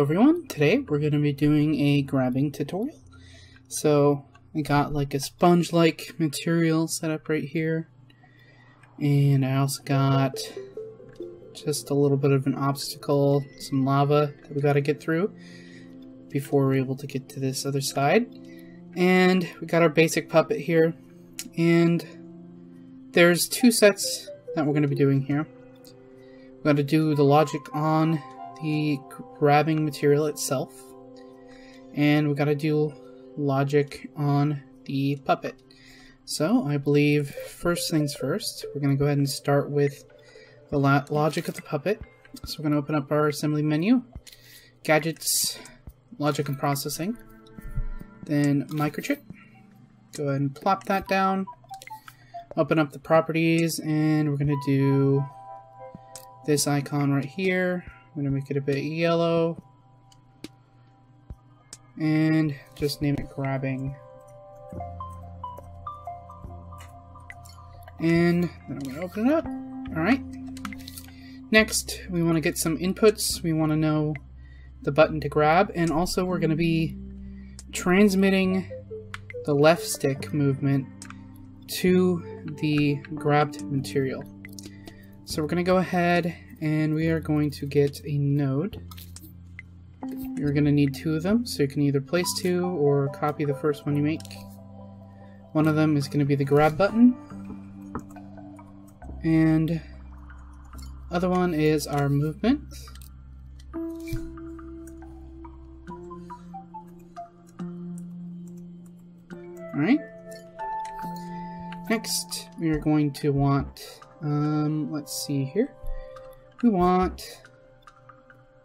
Hello everyone, today we're going to be doing a grabbing tutorial. So I got like a sponge-like material set up right here, and I also got just a little bit of an obstacle, some lava that we got to get through before we're able to get to this other side. And we got our basic puppet here, and there's two sets that we're going to be doing here. We're going to do the logic on the grabbing material itself, and we got to do logic on the puppet. So I believe first things first, we're going to go ahead and start with the logic of the puppet. So we're going to open up our assembly menu, gadgets, logic and processing, then microchip. Go ahead and plop that down, open up the properties, and we're going to do this icon right here. I'm going to make it a bit yellow and just name it grabbing. And then I'm going to open it up. Alright. Next, we want to get some inputs. We want to know the button to grab, and also we're going to be transmitting the left stick movement to the grabbed material. So we're going to go ahead and we are going to get a node. You're going to need two of them, so you can either place two or copy the first one you make. One of them is going to be the grab button, and other one is our movement. Alright. Next, we are going to want, let's see here. We want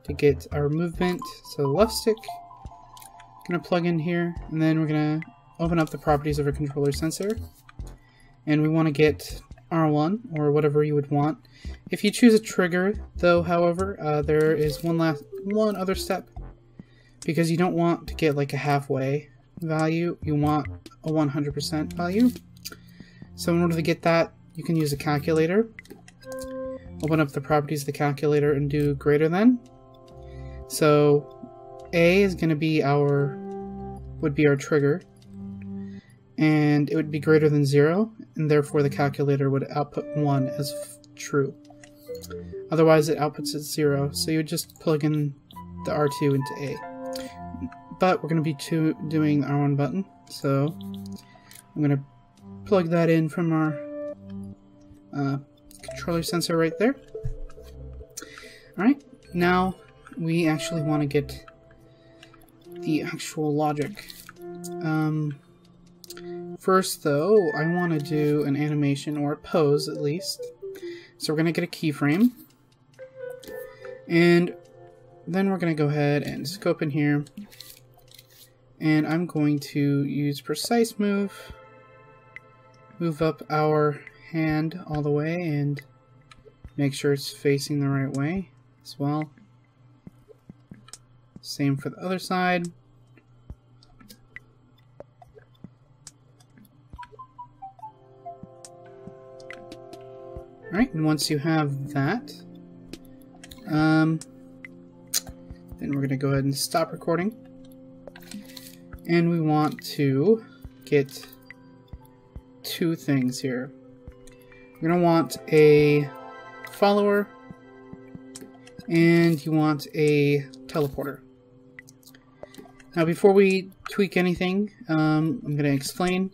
to get our movement, so left stick, gonna plug in here, and then we're gonna open up the properties of our controller sensor, and we want to get R1 or whatever you would want. If you choose a trigger, though, however, there is one other step, because you don't want to get like a halfway value, you want a 100% value. So in order to get that, you can use a calculator. Open up the properties of the calculator and do greater than. So A is going to be would be our trigger, and it would be greater than 0, and therefore the calculator would output 1 as true. Otherwise it outputs at 0, so you would just plug in the R2 into A. But we're going to be doing the R1 button, so I'm going to plug that in from our controller sensor right there. Alright, now we actually want to get the actual logic. First though, I want to do an animation, or a pose at least. So we're going to get a keyframe, and then we're going to go ahead and scope in here, and I'm going to use precise move up our hand all the way and make sure it's facing the right way as well. Same for the other side. Alright, and once you have that, then we're going to go ahead and stop recording. And we want to get two things here. We're going to want a follower, and you want a teleporter. Now before we tweak anything, I'm going to explain.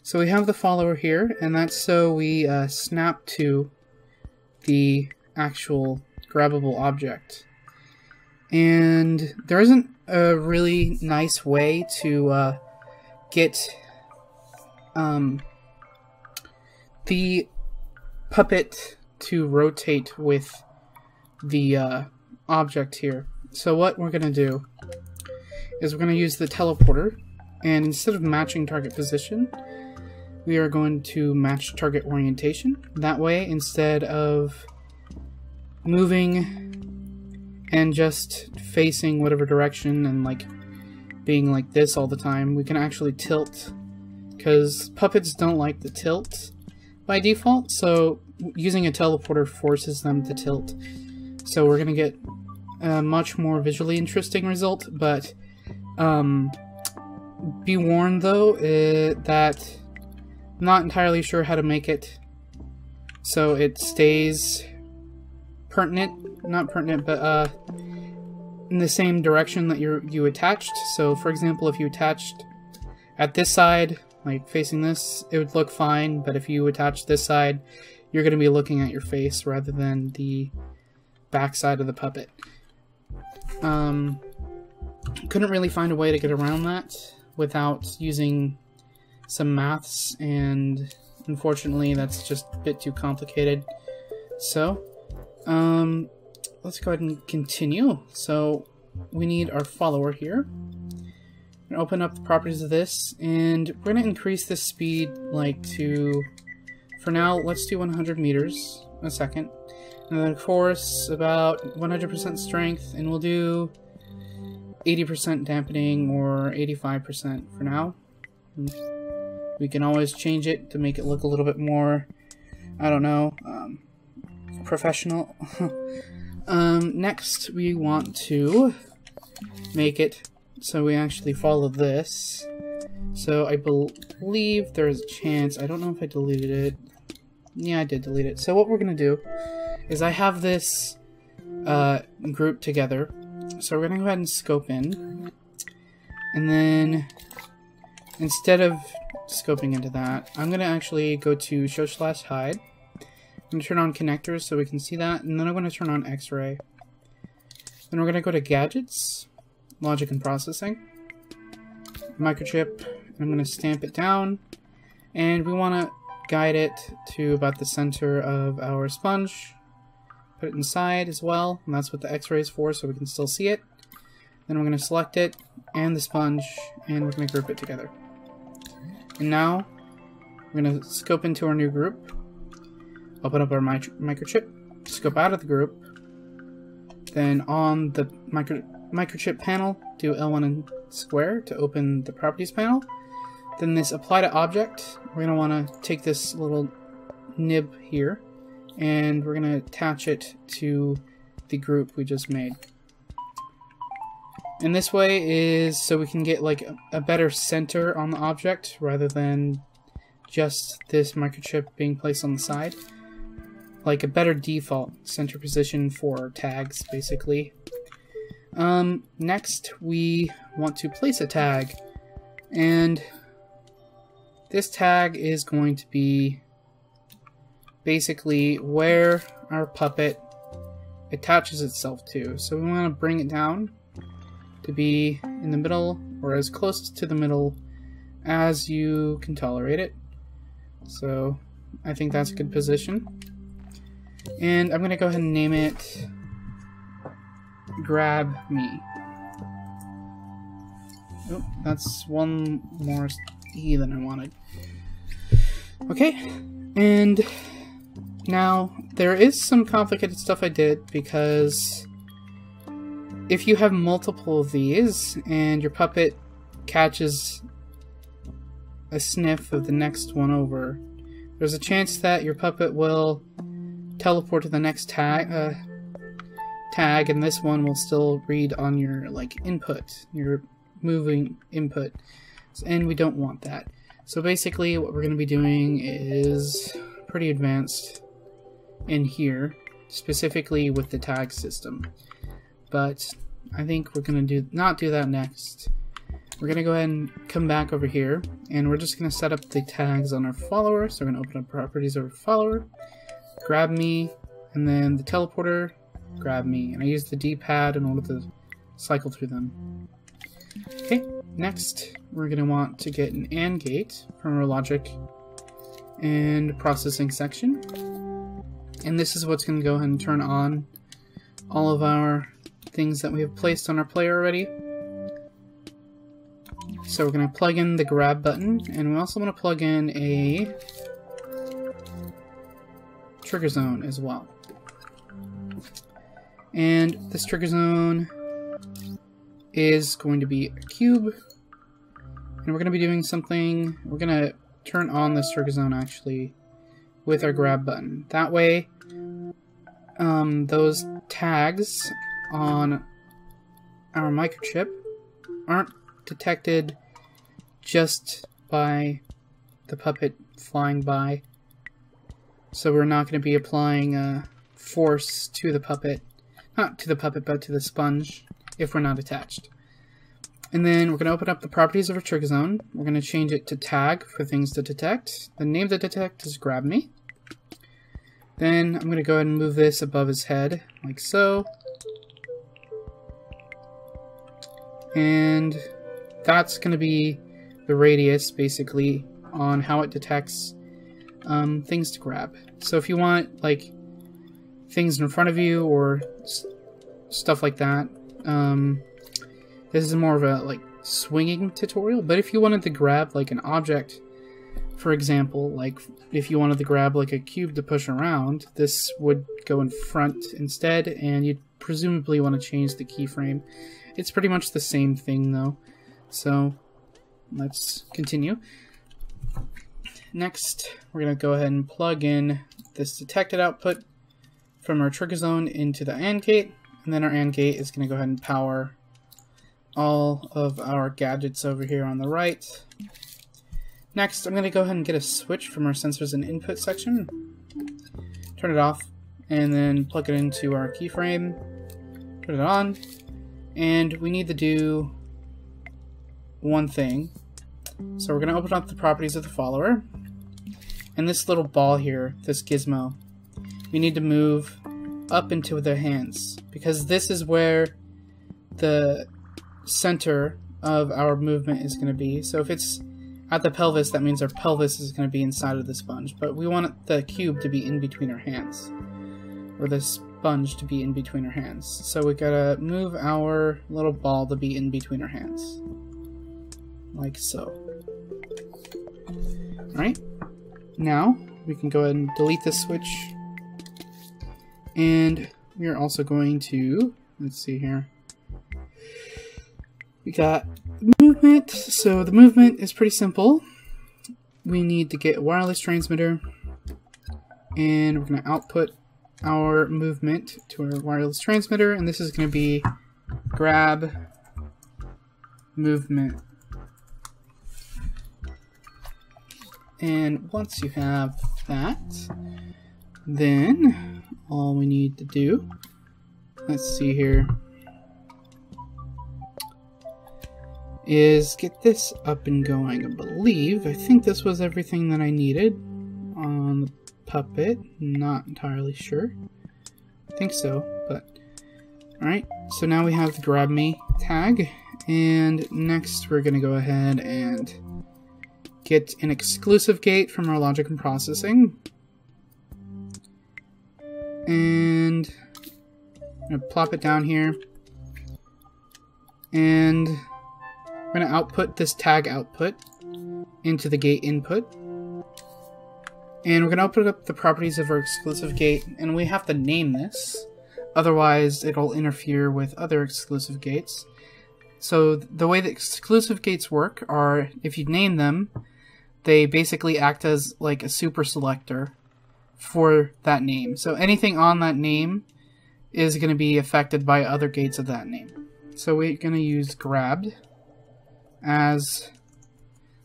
So we have the follower here, and that's so we snap to the actual grabbable object. And there isn't a really nice way to get the puppet to rotate with the object here. So what we're going to do is we're going to use the teleporter, and instead of matching target position, we are going to match target orientation. That way, instead of moving and just facing whatever direction and like being like this all the time, we can actually tilt, because puppets don't like the tilt by default, so using a teleporter forces them to tilt. So we're going to get a much more visually interesting result, but be warned though that I'm not entirely sure how to make it so it stays not pertinent, but in the same direction that you attached. So for example, if you attached at this side, like facing this, it would look fine, but if you attach this side, you're going to be looking at your face rather than the back side of the puppet. Couldn't really find a way to get around that without using some maths, and unfortunately that's just a bit too complicated. So let's go ahead and continue. So we need our follower here. I'm gonna open up the properties of this, and we're gonna increase the speed like to, for now, let's do 100 meters a second. And then force about 100% strength, and we'll do 80% dampening or 85% for now. We can always change it to make it look a little bit more, I don't know, professional. Next, we want to make it so we actually follow this. So I believe there's a chance, I don't know if I deleted it. Yeah, I did delete it. So what we're going to do is I have this group together. So we're going to go ahead and scope in. And then instead of scoping into that, I'm going to actually go to show/hide. I'm going to turn on connectors so we can see that. And then I'm going to turn on X-ray. Then we're going to go to gadgets, logic and processing, microchip. I'm going to stamp it down. And we want to guide it to about the center of our sponge. Put it inside as well, and that's what the X-ray is for, so we can still see it. Then we're going to select it and the sponge, and we're going to group it together. And now we're going to scope into our new group, open up our microchip, scope out of the group, then on the microchip panel, do L1 and square to open the properties panel. Then this apply to object, we're going to want to take this little nib here, and we're going to attach it to the group we just made. And this way is so we can get like a better center on the object rather than just this microchip being placed on the side. Like a better default center position for tags, basically. Next, we want to place a tag, and this tag is going to be basically where our puppet attaches itself to. So we want to bring it down to be in the middle, or as close to the middle as you can tolerate it. So I think that's a good position. And I'm going to go ahead and name it Grab Me. Oh, that's one more E than I wanted. Okay, and now there is some complicated stuff I did, because if you have multiple of these and your puppet catches a sniff of the next one over, there's a chance that your puppet will teleport to the next tag, and this one will still read on your input, your moving input, and we don't want that. So basically what we're going to be doing is pretty advanced in here, specifically with the tag system. But I think we're going to not do that next. We're going to go ahead and come back over here, and we're just going to set up the tags on our follower. So we're going to open up properties of our follower, Grab Me, and then the teleporter, Grab Me. And I use the D-pad in order to cycle through them. Okay, next we're going to want to get an Nand Gate from our logic and processing section. And this is what's going to go ahead and turn on all of our things that we have placed on our player already. So we're going to plug in the grab button, and we also want to plug in a trigger zone as well. And this trigger zone is going to be a cube, and we're going to be doing something. We're going to turn on this trigger zone actually with our grab button. That way those tags on our microchip aren't detected just by the puppet flying by. So we're not going to be applying force to the puppet. Not to the puppet, but to the sponge if we're not attached. And then we're going to open up the properties of our trigger zone. We're going to change it to tag for things to detect. The name to detect is grab me. Then I'm going to go ahead and move this above his head, like so. And that's going to be the radius, basically, on how it detects things to grab. So if you want, like, things in front of you or stuff like that, this is more of a, like, swinging tutorial. But if you wanted to grab, like, an object, for example, like, if you wanted to grab, like, a cube to push around, this would go in front instead, and you'd presumably want to change the keyframe. It's pretty much the same thing, though. So, let's continue. Next, we're going to go ahead and plug in this detected output from our trigger zone into the AND gate, and then our AND gate is going to go ahead and power all of our gadgets over here on the right. Next, I'm going to go ahead and get a switch from our sensors and input section, turn it off, and then plug it into our keyframe, turn it on, and we need to do one thing. So we're going to open up the properties of the follower, and this little ball here, this gizmo, we need to move up into the hands, because this is where the center of our movement is going to be. So if it's at the pelvis, that means our pelvis is going to be inside of the sponge, but we want the cube to be in between our hands, or the sponge to be in between our hands. So we gotta move our little ball to be in between our hands, like so. Alright, now we can go ahead and delete this switch, and we are also going to, let's see here, we got movement. So the movement is pretty simple. We need to get a wireless transmitter, and we're going to output our movement to our wireless transmitter, and this is going to be grab movement. And once you have that, then all we need to do, let's see here, is get this up and going, I think this was everything that I needed on the puppet. Not entirely sure. I think so, but alright, so now we have the grab me tag, and next we're going to go ahead and get an exclusive gate from our logic and processing, and I'm going to plop it down here, and we're going to output this tag output into the gate input. And we're going to open up the properties of our exclusive gate, and we have to name this, otherwise it'll interfere with other exclusive gates. So the way that exclusive gates work are, if you name them, they basically act as like a super selector for that name. So anything on that name is going to be affected by other gates of that name. So we're going to use grabbed as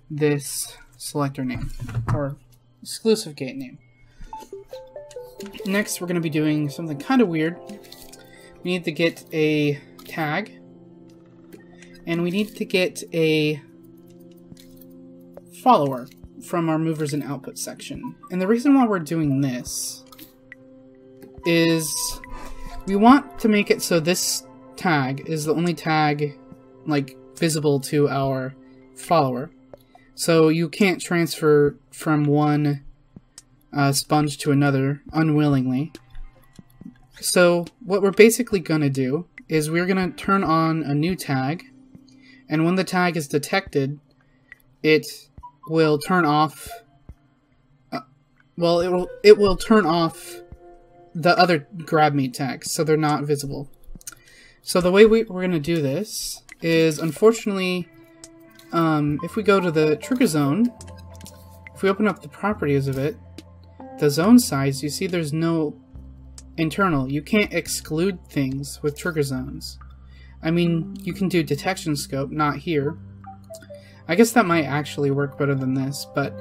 this selector name, or exclusive gate name. Next, we're going to be doing something kind of weird. We need to get a tag, and we need to get a follower from our movers and output section. And the reason why we're doing this is we want to make it so this tag is the only tag, like, visible to our follower. So you can't transfer from one sponge to another unwillingly. So what we're basically going to do is we're going to turn on a new tag, and when the tag is detected, it will turn off it will turn off the other grab me tags, so they're not visible. So the way we're going to do this is, unfortunately, if we go to the trigger zone, if we open up the properties of it, the zone size, you see there's no internal. You can't exclude things with trigger zones. I mean, you can do detection scope, not here. I guess that might actually work better than this, but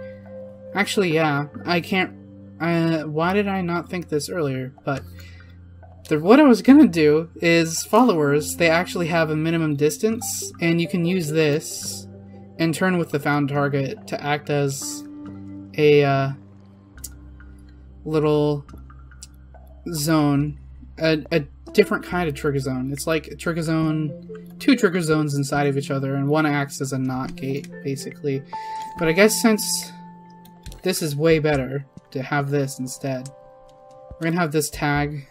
actually, yeah, I can't. Why did I not think this earlier? But what I was gonna do is followers, they actually have a minimum distance, and you can use this and turn with the found target to act as a little zone, a different kind of trigger zone. It's like a trigger zone, two trigger zones inside of each other, and one acts as a NOT gate, basically. But I guess since this is way better to have this instead, we're gonna have this tag,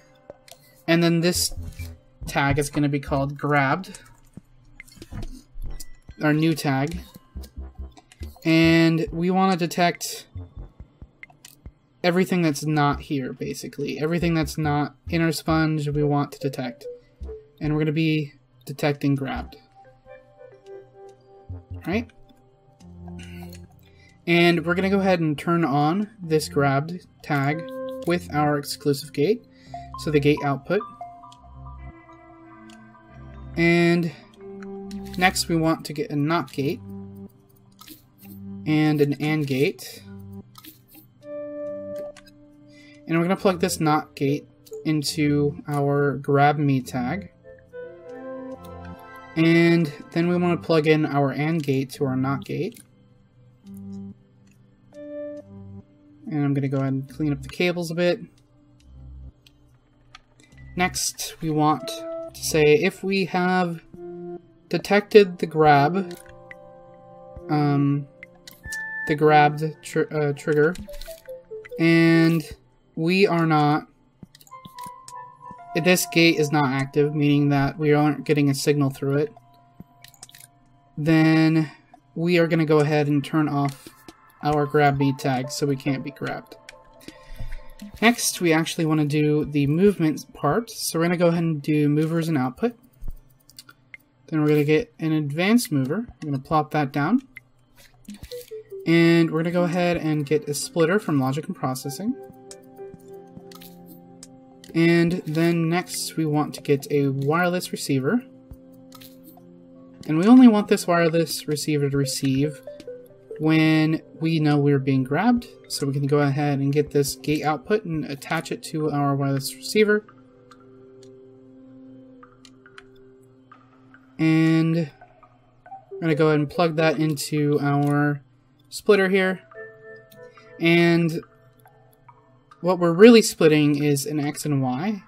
and then this tag is gonna be called grabbed, our new tag, and we want to detect everything that's not here, basically. Everything that's not in our sponge we want to detect. And we're going to be detecting grabbed. Right? And we're going to go ahead and turn on this grabbed tag with our exclusive gate. So the gate output. And next we want to get a NOT gate. And an AND gate. And we're going to plug this NOT gate into our grab me tag. And then we want to plug in our AND gate to our NOT gate. And I'm going to go ahead and clean up the cables a bit. Next, we want to say if we have detected the grabbed trigger, and we are not, this gate is not active, meaning that we aren't getting a signal through it, then we are going to go ahead and turn off our grab me tag so we can't be grabbed. Next, we actually want to do the movement part, so we're going to go ahead and do movers and output. Then we're going to get an advanced mover. We're going to plop that down. And we're going to go ahead and get a splitter from logic and processing. And then next we want to get a wireless receiver. And we only want this wireless receiver to receive when we know we're being grabbed. So we can go ahead and get this gate output and attach it to our wireless receiver. And I'm going to go ahead and plug that into our splitter here. And what we're really splitting is an X and Y.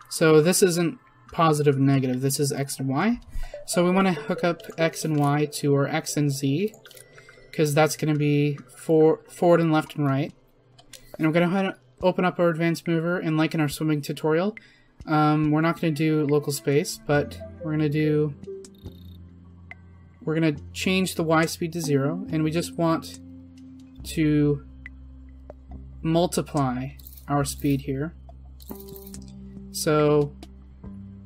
So this isn't positive and negative, this is X and Y. So we want to hook up X and Y to our X and Z, because that's going to be forward and left and right. And I'm going to open up our advanced mover, and like in our swimming tutorial, we're not going to do local space, but we're going to change the Y speed to 0, and we just want to multiply our speed here. So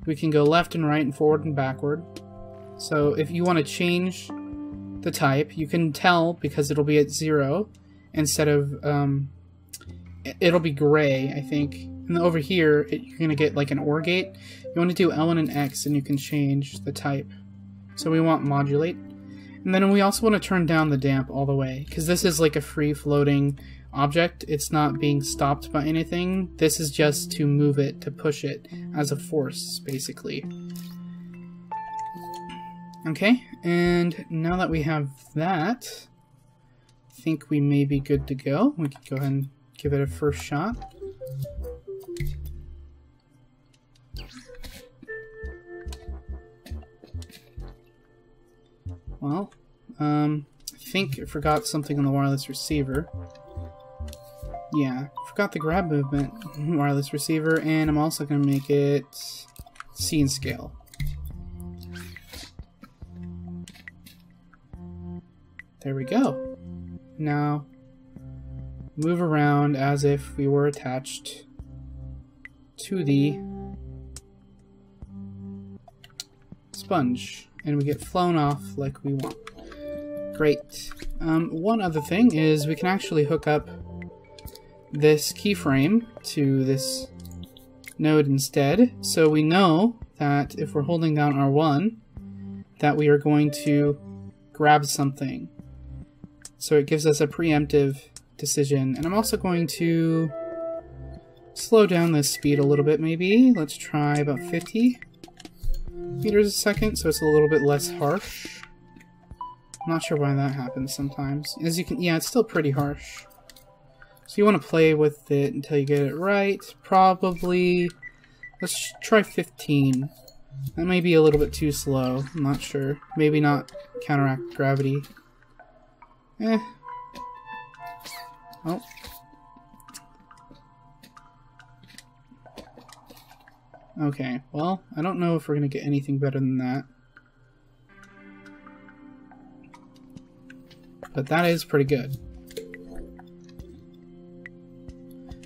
we can go left and right and forward and backward. So if you want to change the type, you can tell because it'll be at 0 instead of, it'll be gray, I think. And over here, you're going to get like an OR gate. You want to do L1 and X, and you can change the type. So we want modulate. And then we also want to turn down the damp all the way, because this is like a free-floating object. It's not being stopped by anything. This is just to move it, to push it as a force, basically. Okay, and now that we have that, I think we may be good to go. We can go ahead and give it a first shot. Well, I think I forgot something on the wireless receiver. Yeah, I forgot the grab movement wireless receiver, and I'm also going to make it scene scale. There we go. Now, move around as if we were attached to the sponge, and we get flown off like we want. Great. One other thing is we can actually hook up this keyframe to this node instead. So we know that if we're holding down R1, that we are going to grab something. So it gives us a preemptive decision. And I'm also going to slow down this speed a little bit maybe. Let's try about 50 meters a second so it's a little bit less harsh. I'm not sure why that happens sometimes. As you can, yeah, it's still pretty harsh. So you want to play with it until you get it right. Probably, let's try 15. That may be a little bit too slow. I'm not sure. Maybe not counteract gravity. Oh. Okay, well, I don't know if we're going to get anything better than that. But that is pretty good.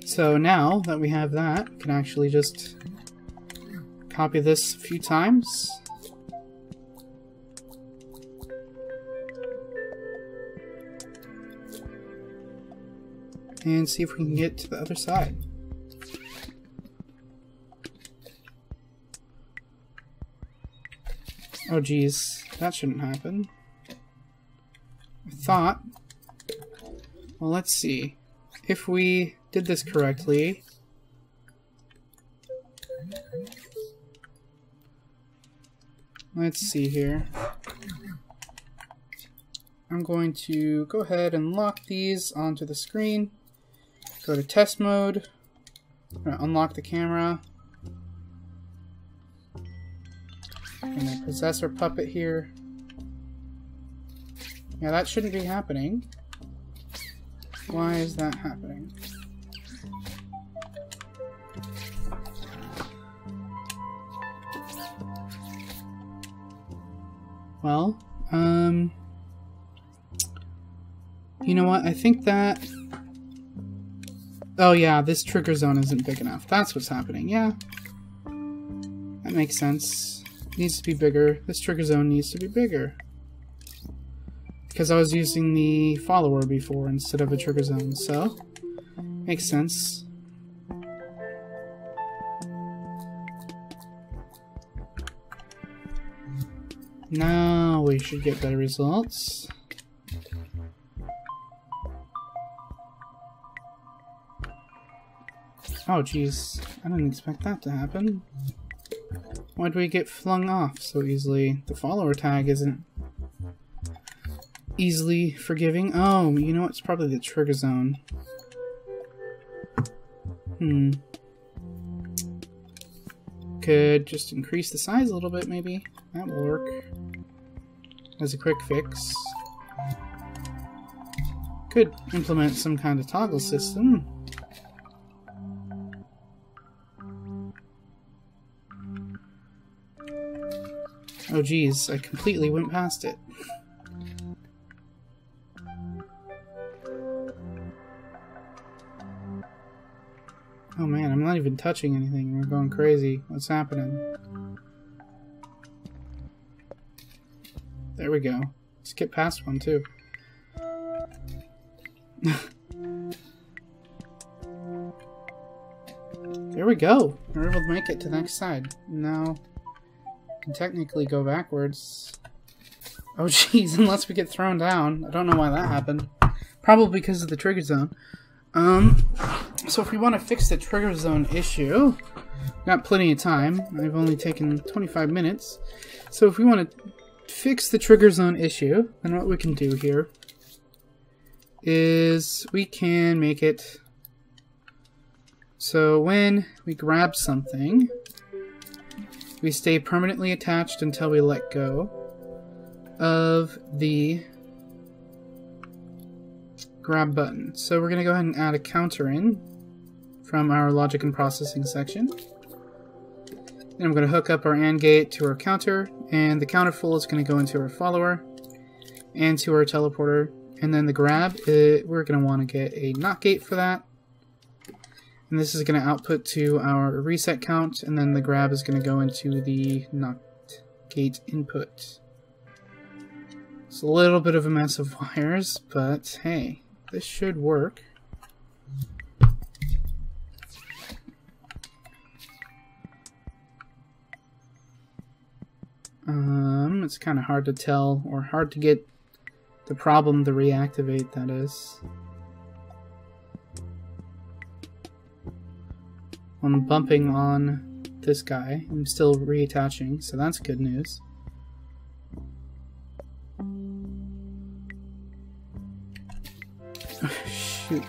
So now that we have that, we can actually just copy this a few times. And see if we can get to the other side. Oh geez, that shouldn't happen. I thought... Well, let's see. If we did this correctly... Let's see here. I'm going to go ahead and lock these onto the screen. Go to test mode. I'm going to unlock the camera. And then possess our puppet here. Yeah, that shouldn't be happening. Why is that happening? Well, you know what? I think that... Oh yeah, this trigger zone isn't big enough. That's what's happening, yeah. That makes sense. It needs to be bigger. This trigger zone needs to be bigger. Because I was using the follower before instead of a trigger zone, so... Makes sense. Now we should get better results. Oh jeez, I didn't expect that to happen. Why do we get flung off so easily? The follower tag isn't easily forgiving. Oh, you know what? It's probably the trigger zone. Could just increase the size a little bit, maybe. That will work. As a quick fix. Could implement some kind of toggle system. Oh geez, I completely went past it. Oh man, I'm not even touching anything. We're going crazy. What's happening? There we go. Skip past one too. There we go. We're able to make it to the next side. Now, we can technically go backwards. Oh jeez, unless we get thrown down. I don't know why that happened. Probably because of the trigger zone. So if we want to fix the trigger zone issue, we've got plenty of time. I've only taken 25 minutes. So if we want to fix the trigger zone issue, then what we can do here is we can make it so when we grab something, we stay permanently attached until we let go of the grab button. So we're going to go ahead and add a counter in from our logic and processing section. And I'm going to hook up our AND gate to our counter, and the counter full is going to go into our follower and to our teleporter. And then the grab, we're going to want to get a NOT gate for that. And this is going to output to our reset count, and then the grab is going to go into the NOT gate input. It's a little bit of a mess of wires, but hey, this should work. it's kind of hard to tell, or hard to get the problem to reactivate, that is. I'm bumping on this guy. I'm still reattaching, so that's good news. Oh, shoot.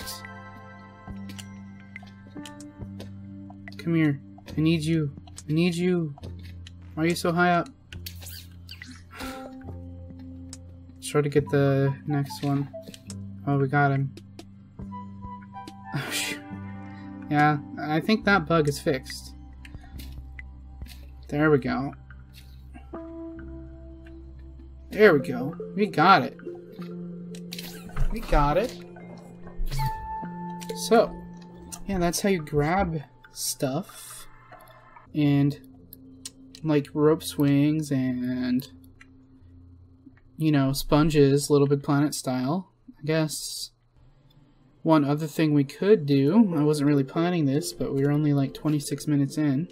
Come here. I need you. I need you. Why are you so high up? Let's try to get the next one. Oh, we got him. Oh, shoot. Yeah, I think that bug is fixed. There we go. There we go. We got it. We got it. So, yeah, that's how you grab stuff. And, like, rope swings and, you know, sponges, Little Big Planet style. I guess one other thing we could do, I wasn't really planning this, but we were only like 26 minutes in.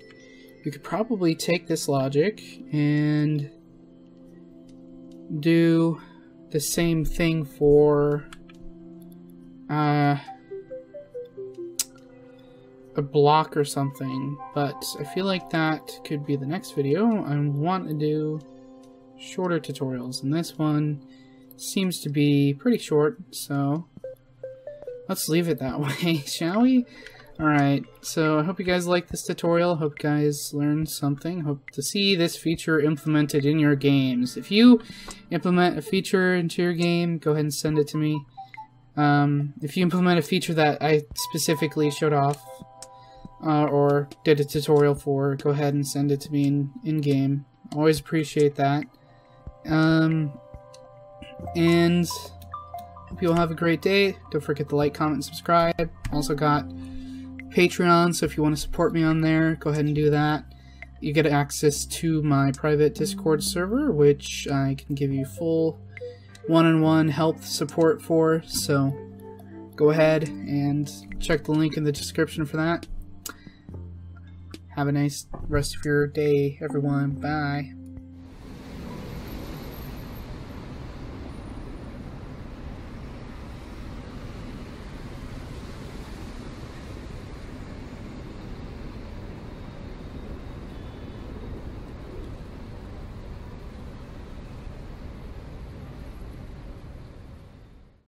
You could probably take this logic and do the same thing for a block or something, but I feel like that could be the next video. I want to do shorter tutorials, and this one seems to be pretty short, so let's leave it that way, shall we? Alright, so I hope you guys like this tutorial. Hope you guys learned something. Hope to see this feature implemented in your games. If you implement a feature into your game, go ahead and send it to me. If you implement a feature that I specifically showed off or did a tutorial for, go ahead and send it to me in-game. Always appreciate that. And hope you all have a great day. Don't forget to like, comment, and subscribe. Also got Patreon, so if you want to support me on there, go ahead and do that. You get access to my private Discord server, which I can give you full one-on-one help support for, so go ahead and check the link in the description for that. Have a nice rest of your day, everyone. Bye.